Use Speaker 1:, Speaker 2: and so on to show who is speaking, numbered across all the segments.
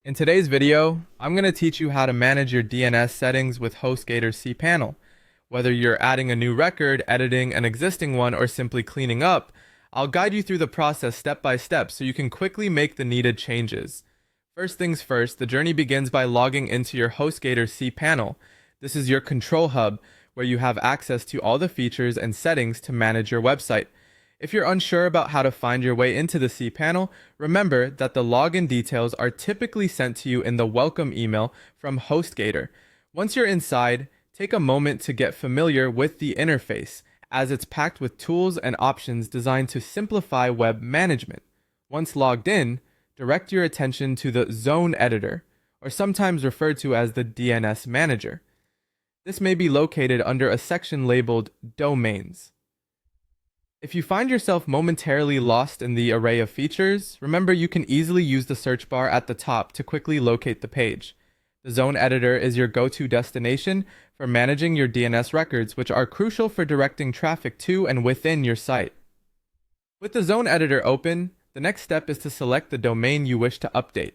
Speaker 1: In today's video, I'm going to teach you how to manage your DNS settings with HostGator cPanel. Whether you're adding a new record, editing an existing one, or simply cleaning up, I'll guide you through the process step by step so you can quickly make the needed changes. First things first, the journey begins by logging into your HostGator cPanel. This is your control hub where you have access to all the features and settings to manage your website. If you're unsure about how to find your way into the cPanel, remember that the login details are typically sent to you in the welcome email from HostGator. Once you're inside, take a moment to get familiar with the interface, as it's packed with tools and options designed to simplify web management. Once logged in, direct your attention to the Zone Editor, or sometimes referred to as the DNS Manager. This may be located under a section labeled Domains. If you find yourself momentarily lost in the array of features, remember you can easily use the search bar at the top to quickly locate the page. The Zone Editor is your go-to destination for managing your DNS records, which are crucial for directing traffic to and within your site. With the Zone Editor open, the next step is to select the domain you wish to update.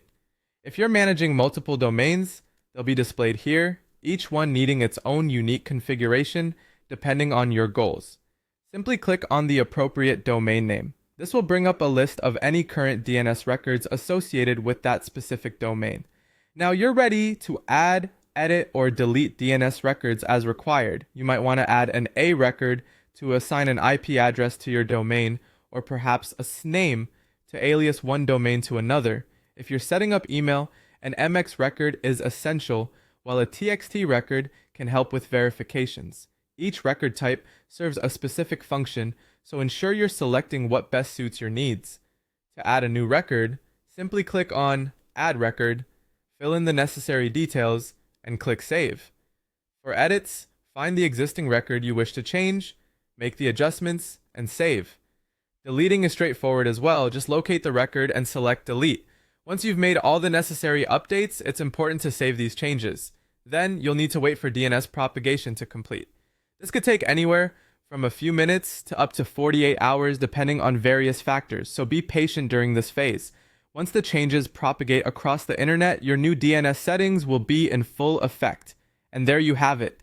Speaker 1: If you're managing multiple domains, they'll be displayed here, each one needing its own unique configuration depending on your goals. Simply click on the appropriate domain name. This will bring up a list of any current DNS records associated with that specific domain. Now you're ready to add, edit, or delete DNS records as required. You might want to add an A record to assign an IP address to your domain, or perhaps a CNAME to alias one domain to another. If you're setting up email, an MX record is essential, while a TXT record can help with verifications. Each record type serves a specific function, so ensure you're selecting what best suits your needs. To add a new record, simply click on Add Record, fill in the necessary details, and click Save. For edits, find the existing record you wish to change, make the adjustments, and save. Deleting is straightforward as well. Just locate the record and select Delete. Once you've made all the necessary updates, it's important to save these changes. Then you'll need to wait for DNS propagation to complete. This could take anywhere from a few minutes to up to 48 hours depending on various factors, so be patient during this phase. Once the changes propagate across the internet, your new DNS settings will be in full effect. And there you have it.